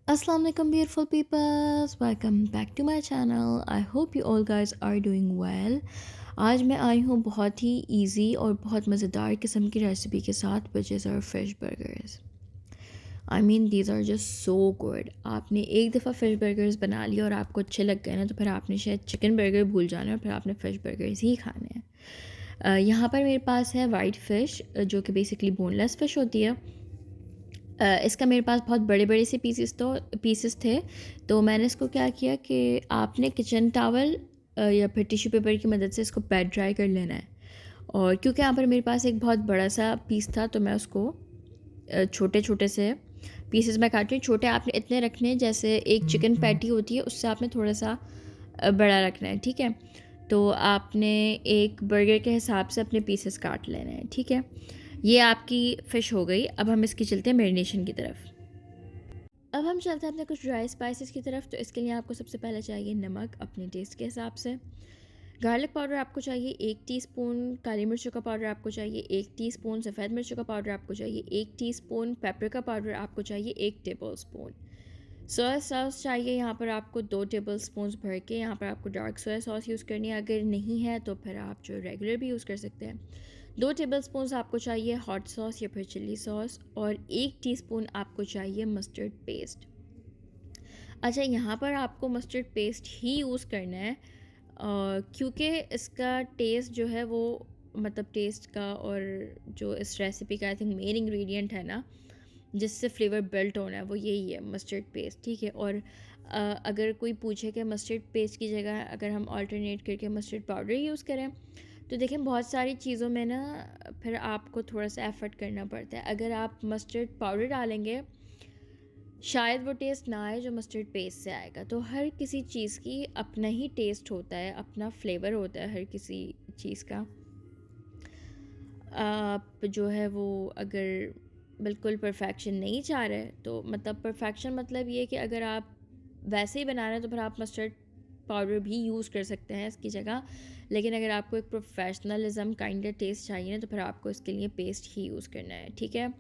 Assalamu alaikum beautiful peoples, welcome back to my channel. I hope you all guys are doing well. आज मैं आई हूँ बहुत ही easy और बहुत मज़ेदार किस्म की रेसिपी के साथ, which is our fish burgers. I mean these are just so good. आपने एक दफ़ा फ़िश बर्गर्स बना लिया और आपको अच्छे लग गए ना, तो फिर आपने शायद चिकन बर्गर भूल जाना और फिर आपने फ़िश बर्गर्स ही खाने हैं। यहाँ पर मेरे पास है वाइट फ़िश, जो कि बेसिकली बोनलेस फ़िश होती है। इसका मेरे पास बहुत बड़े-बड़े से पीसेस थे, तो मैंने इसको क्या किया कि आपने किचन टॉवल या फिर टिश्यू पेपर की मदद से इसको पैड ड्राई कर लेना है। और क्योंकि यहाँ पर मेरे पास एक बहुत बड़ा-सा पीस था, तो मैं उसको छोटे-छोटे से पीसेस में काट रही हूँ। छोटे आपने इतने रखने हैं जैसे एक चिकन पैटी होती है, उससे आपने थोड़ा-सा बड़ा रखना है, ठीक है? तो आपने एक बर्गर के हिसाब से अपने पीसेस काट लेने हैं, ठीक है? ये आपकी फ़िश हो गई। अब हम इसकी चलते हैं मैरिनेशन की तरफ। अब हम चलते हैं अपने कुछ ड्राई स्पाइसेस की तरफ। तो इसके लिए आपको सबसे पहले चाहिए नमक अपने टेस्ट के हिसाब से। गार्लिक पाउडर आपको चाहिए 1 टीस्पून, काली मिर्चों का पाउडर आपको चाहिए 1 टीस्पून, सफ़ेद मिर्चों का पाउडर आपको चाहिए 1 टीस्पून, पेपरिका पाउडर आपको चाहिए 1 टेबलस्पून। सोया सॉस चाहिए यहाँ पर आपको 2 टेबलस्पून भर के। यहाँ पर आपको डार्क सोया सॉस यूज़ करनी है, अगर नहीं है तो फिर आप जो रेगुलर भी यूज़ कर सकते हैं। 2 टेबलस्पून आपको चाहिए हॉट सॉस या फिर चिल्ली सॉस, और 1 टीस्पून आपको चाहिए मस्टर्ड पेस्ट। अच्छा, यहाँ पर आपको मस्टर्ड पेस्ट ही यूज़ करना है, क्योंकि इसका टेस्ट जो है वो, मतलब टेस्ट का और जो इस रेसिपी का आई थिंक मेन इंग्रेडिएंट है ना, जिससे फ्लेवर बिल्ट होना है, वो यही है, मस्टर्ड पेस्ट, ठीक है? और अगर कोई पूछे कि मस्टर्ड पेस्ट की जगह अगर हम अल्टरनेट करके मस्टर्ड पाउडर यूज़ करें, तो देखें बहुत सारी चीज़ों में ना फिर आपको थोड़ा सा एफ़र्ट करना पड़ता है। अगर आप मस्टर्ड पाउडर डालेंगे, शायद वो टेस्ट ना आए जो मस्टर्ड पेस्ट से आएगा। तो हर किसी चीज़ की अपना ही टेस्ट होता है, अपना फ्लेवर होता है हर किसी चीज़ का। आप जो है वो अगर बिल्कुल परफेक्शन नहीं चाह रहे, तो मतलब परफेक्शन मतलब ये कि अगर आप वैसे ही बना रहे हैं तो फिर आप मस्टर्ड पाउडर भी यूज़ कर सकते हैं इसकी जगह। लेकिन अगर आपको एक प्रोफेशनलिज्म काइंड ऑफ टेस्ट चाहिए ना, तो फिर आपको इसके लिए पेस्ट ही यूज़ करना है, ठीक है?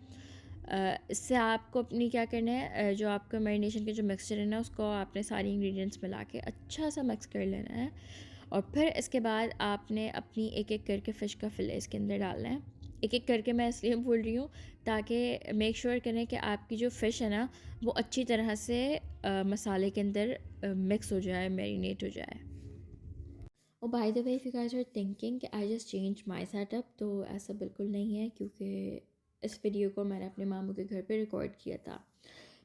इससे आपको अपनी क्या करना है, जो आपका मैरिनेशन के जो मिक्सचर है ना, उसको आपने सारी इंग्रेडिएंट्स मिला के अच्छा सा मिक्स कर लेना है। और फिर इसके बाद आपने अपनी एक एक करके फ़िश का फ़िले इसके अंदर डालना है। एक एक करके मैं इसलिए बोल रही हूँ ताकि मेक श्योर करें कि आपकी जो फ़िश है ना, वो अच्छी तरह से मसाले के अंदर मिक्स हो जाए, मैरिनेट हो जाए। और by the way, if you guys are thinking कि I just change my setup, तो ऐसा बिल्कुल नहीं है, क्योंकि इस वीडियो को मैंने अपने मामू के घर पे रिकॉर्ड किया था।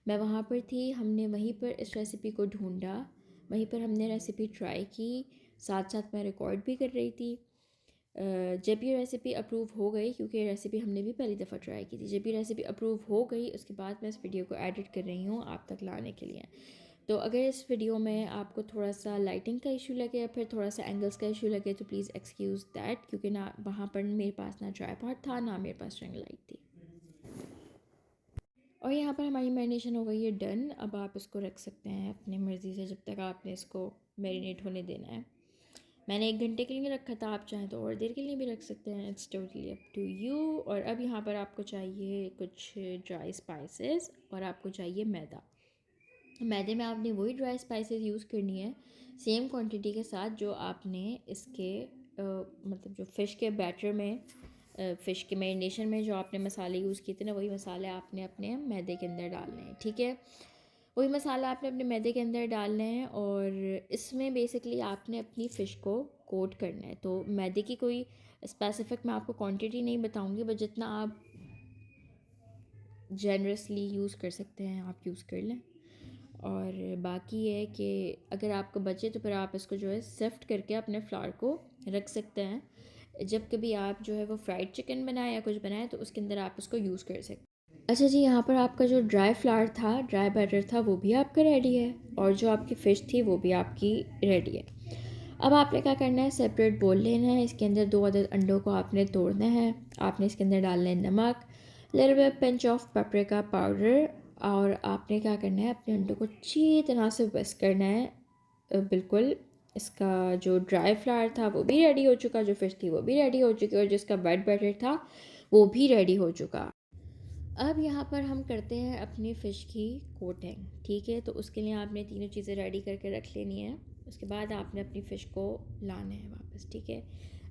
मैं वहाँ पर थी, हमने वहीं पर इस रेसिपी को ढूंढा, वहीं पर हमने रेसिपी ट्राई की, साथ साथ मैं रिकॉर्ड भी कर रही थी। जब ये रेसिपी अप्रूव हो गई, क्योंकि ये रेसिपी हमने भी पहली दफ़ा ट्राई की थी, जब ये रेसिपी अप्रूव हो गई उसके बाद मैं इस वीडियो को एडिट कर रही हूँ आप तक लाने के लिए। तो अगर इस वीडियो में आपको थोड़ा सा लाइटिंग का इशू लगे या फिर थोड़ा सा एंगल्स का इशू लगे, तो प्लीज़ एक्सक्यूज़ दैट, क्योंकि ना वहाँ पर मेरे पास ना ट्राइपॉड था, ना मेरे पास रिंग लाइट थी। और यहाँ पर हमारी मैरिनेशन हो गई है डन। अब आप इसको रख सकते हैं अपनी मर्ज़ी से, जब तक आपने इसको मैरिनेट होने देना है। मैंने 1 घंटे के लिए रखा था, आप चाहें तो और देर के लिए भी रख सकते हैं, it's totally up to you. और अब यहाँ पर आपको चाहिए कुछ ड्राई स्पाइसेस, और आपको चाहिए मैदा। मैदे में आपने वही ड्राई स्पाइसेस यूज़ करनी है, सेम क्वांटिटी के साथ जो आपने इसके मतलब जो फ़िश के बैटर में, फ़िश के मैरिनेशन में जो आपने मसाले यूज़ किए थे ना, वही मसाले आपने अपने मैदे के अंदर डालने हैं, ठीक है? वही मसाला आपने अपने मैदे के अंदर डालना है, और इसमें बेसिकली आपने अपनी फ़िश को कोट करना है। तो मैदे की कोई स्पेसिफिक मैं आपको क्वांटिटी नहीं बताऊंगी, बट जितना आप जनरसली यूज़ कर सकते हैं आप यूज़ कर लें। और बाकी ये है कि अगर आपको बचे तो फिर आप इसको जो है सिफ्ट करके अपने फ्लावर को रख सकते हैं। जब कभी आप जो है वो फ्राइड चिकन बनाएं या कुछ बनाएं, तो उसके अंदर आप उसको यूज़ कर सकते हैं। अच्छा जी, यहाँ पर आपका जो ड्राई फ्लावर था, ड्राई बैटर था, वो भी आपका रेडी है, और जो आपकी फ़िश थी वो भी आपकी रेडी है। अब आपने क्या करना है, सेपरेट बोल लेना है, इसके अंदर 2 अदद अंडों को आपने तोड़ना है। आपने इसके अंदर डालना है नमक, little bit pinch of paprika powder, और आपने क्या करना है, अपने अंडों को अच्छी तरह से विस्क करना है। बिल्कुल इसका जो ड्राई फ्लावर था वो भी रेडी हो चुका, जो फ़िश थी वो भी रेडी हो चुकी, और जिसका वेट बैटर था वो भी रेडी हो चुका। अब यहाँ पर हम करते हैं अपनी फ़िश की कोटिंग, ठीक है। तो उसके लिए आपने तीनों चीज़ें रेडी करके रख लेनी है। उसके बाद आपने अपनी फ़िश को लाना है वापस, ठीक है।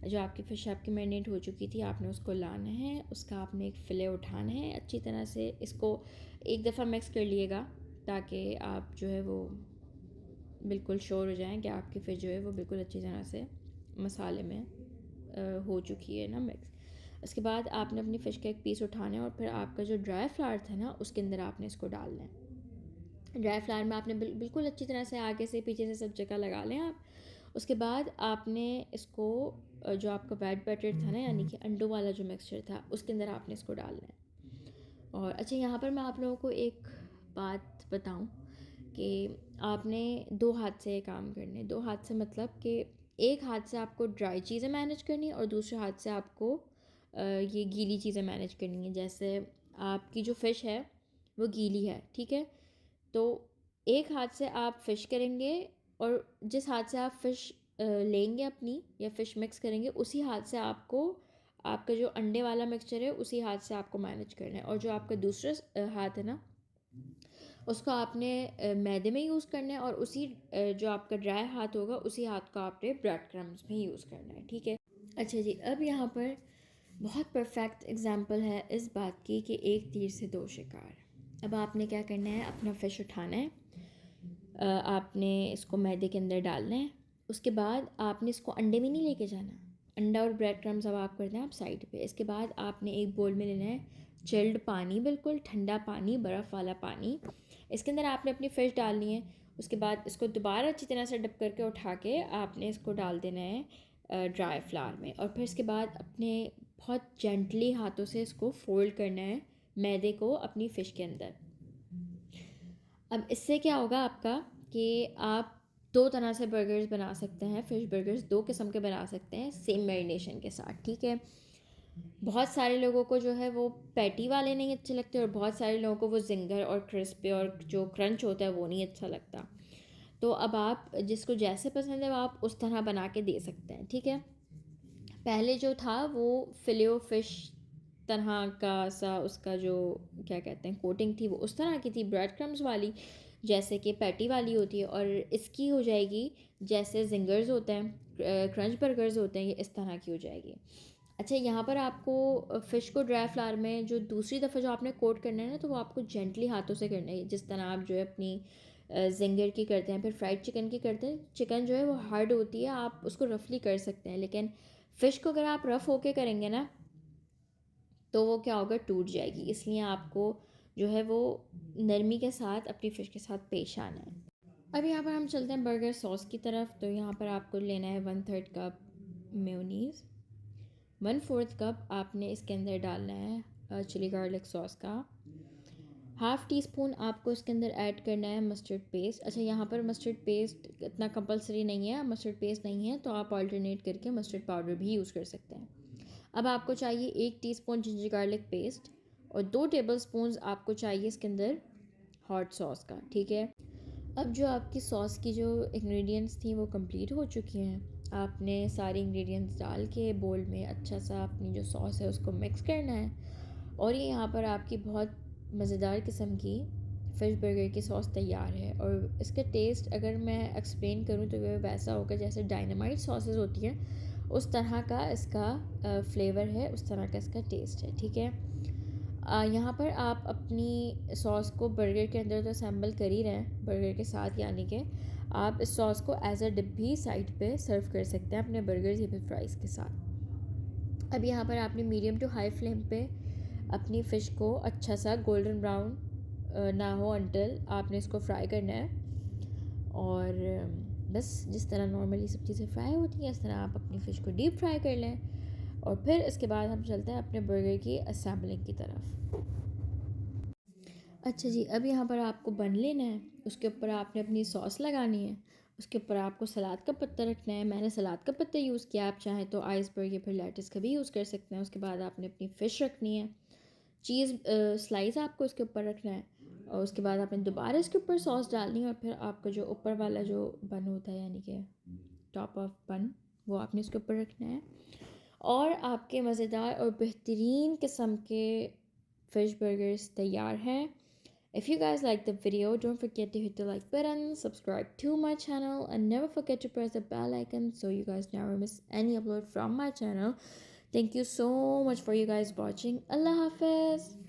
जो आपकी फ़िश आपकी मैरिनेट हो चुकी थी, आपने उसको लाना है। उसका आपने एक फ़िले उठाना है, अच्छी तरह से इसको एक दफ़ा मिक्स कर लिएगा, ताकि आप जो है वो बिल्कुल श्योर हो जाएं कि आपकी फ़िश जो है वो बिल्कुल अच्छी तरह से मसाले में हो चुकी है ना मिक्स। उसके बाद आपने अपनी फ़िश का एक पीस उठाना है और फिर आपका जो ड्राई फ्लावर था ना, उसके अंदर आपने इसको डालना है। ड्राई फ्लावर में आपने बिल्कुल अच्छी तरह से आगे से पीछे से सब जगह लगा लें आप। उसके बाद आपने इसको जो आपका वेट बैटर था ना, यानी कि अंडों वाला जो मिक्सचर था, उसके अंदर आपने इसको डालना है। और अच्छा, यहाँ पर मैं आप लोगों को एक बात बताऊँ कि आपने दो हाथ से ये काम करने हैं। दो हाथ से मतलब कि एक हाथ से आपको ड्राई चीज़ें मैनेज करनी है और दूसरे हाथ से आपको ये गीली चीज़ें मैनेज करनी है। जैसे आपकी जो फ़िश है वो गीली है, ठीक है। तो एक हाथ से आप फ़िश करेंगे और जिस हाथ से आप फ़िश लेंगे अपनी या फ़िश मिक्स करेंगे, उसी हाथ से आपको आपका जो अंडे वाला मिक्सचर है उसी हाथ से आपको मैनेज करना है। और जो आपका दूसरा हाथ है ना, उसको आपने मैदे में यूज़ करना है और उसी जो आपका ड्राई हाथ होगा उसी हाथ को आपने ब्रेड क्रम्स में यूज़ करना है, ठीक है। अच्छा जी, अब यहाँ पर बहुत परफेक्ट एग्जांपल है इस बात की कि एक तीर से दो शिकार। अब आपने क्या करना है, अपना फ़िश उठाना है, आपने इसको मैदे के अंदर डालना है। उसके बाद आपने इसको अंडे में नहीं लेके जाना। अंडा और ब्रेड क्रम्स अब आप करते हैं आप साइड पे। इसके बाद आपने एक बोल में लेना है चिल्ड पानी, बिल्कुल ठंडा पानी, बर्फ़ वाला पानी। इसके अंदर आपने अपनी फ़िश डालनी है। उसके बाद इसको दोबारा अच्छी तरह से डब करके उठा के आपने इसको डाल देना है ड्राई फ्लावर में। और फिर इसके बाद अपने बहुत जेंटली हाथों से इसको फ़ोल्ड करना है मैदे को अपनी फ़िश के अंदर। अब इससे क्या होगा आपका कि आप दो तरह से बर्गर्स बना सकते हैं। फ़िश बर्गर्स दो किस्म के बना सकते हैं सेम मैरिनेशन के साथ, ठीक है। बहुत सारे लोगों को जो है वो पैटी वाले नहीं अच्छे लगते और बहुत सारे लोगों को वो जिंगर और क्रिस्पी और जो क्रंच होता है वो नहीं अच्छा लगता। तो अब आप जिसको जैसे पसंद है वो आप उस तरह बना के दे सकते हैं, ठीक है। पहले जो था वो फिलेओ फिश तरह का सा, उसका जो क्या कहते हैं कोटिंग थी वो उस तरह की थी, ब्रेड क्रम्स वाली, जैसे कि पैटी वाली होती है। और इसकी हो जाएगी जैसे जिंगर्स होते हैं, क्रंच बर्गर्स होते हैं, ये इस तरह की हो जाएगी। अच्छा, यहाँ पर आपको फ़िश को ड्राई फ्लावर में जो दूसरी दफ़ा जो आपने कोट करना है ना, तो वो आपको जेंटली हाथों से करना है, जिस तरह आप जो है अपनी जिंगर की करते हैं, फिर फ्राइड चिकन की करते हैं। चिकन जो है वो हार्ड होती है, आप उसको रफली कर सकते हैं, लेकिन फ़िश को अगर आप रफ़ होके करेंगे ना, तो वो क्या होगा, टूट जाएगी। इसलिए आपको जो है वो नरमी के साथ अपनी फ़िश के साथ पेश आना है। अब यहाँ पर हम चलते हैं बर्गर सॉस की तरफ। तो यहाँ पर आपको लेना है 1/3 कप मेयोनीज़, 1/4 कप आपने इसके अंदर डालना है चिली गार्लिक सॉस का, हाफ़ टी स्पून आपको इसके अंदर ऐड करना है मस्टर्ड पेस्ट। अच्छा, यहाँ पर मस्टर्ड पेस्ट इतना कंपलसरी नहीं है, मस्टर्ड पेस्ट नहीं है तो आप अल्टरनेट करके मस्टर्ड पाउडर भी यूज़ कर सकते हैं। अब आपको चाहिए 1 टीस्पून जिंजर गार्लिक पेस्ट और 2 टेबलस्पून आपको चाहिए इसके अंदर हॉट सॉस का, ठीक है। अब जो आपकी सॉस की जो इंग्रेडिएंट्स थी वो कंप्लीट हो चुकी हैं। आपने सारे इंग्रेडिएंट्स डाल के बोल में अच्छा सा अपनी जो सॉस है उसको मिक्स करना है और ये यहाँ पर आपकी बहुत मज़ेदार किस्म की फ़िश बर्गर की सॉस तैयार है। और इसका टेस्ट अगर मैं एक्सप्लेन करूँ तो वह वैसा होगा जैसे डायनामाइट सॉसेस होती हैं, उस तरह का इसका फ्लेवर है, उस तरह का इसका टेस्ट है, ठीक है। यहाँ पर आप अपनी सॉस को बर्गर के अंदर तो असेंबल कर ही रहे हैं बर्गर के साथ, यानी कि आप इस सॉस को एज अ डिप भी साइड पे सर्व कर सकते हैं अपने बर्गर्स या फिर फ्राइज़ के साथ। अब यहाँ पर आपने मीडियम टू हाई फ्लेम पे अपनी फ़िश को अच्छा सा गोल्डन ब्राउन ना हो अंटिल आपने इसको फ्राई करना है। और बस जिस तरह नॉर्मली सब चीज़ें फ्राई होती हैं इस तरह आप अपनी फ़िश को डीप फ्राई कर लें। और फिर इसके बाद हम चलते हैं अपने बर्गर की असेंबलिंग की तरफ। अच्छा जी, अब यहाँ पर आपको बन लेना है, उसके ऊपर आपने अपनी सॉस लगानी है, उसके ऊपर आपको सलाद का पत्ता रखना है। मैंने सलाद का पत्ता यूज़ किया, आप चाहें तो आइसबर्ग या फिर लेट्स का भी यूज़ कर सकते हैं। उसके बाद आपने अपनी फ़िश रखनी है, चीज़ स्लाइस आपको इसके ऊपर रखना है और उसके बाद आपने दोबारा इसके ऊपर सॉस डालनी है और फिर आपका जो ऊपर वाला जो बन होता है, यानी कि टॉप ऑफ बन, वो आपने इसके ऊपर रखना है। और आपके मज़ेदार और बेहतरीन किस्म के फिश बर्गर्स तैयार हैं। If you guys like the video, don't forget to hit the like button, subscribe to my channel, and never forget to press the bell icon so you guys never miss any upload from my channel. Thank you so much for you guys watching. Allah Hafiz.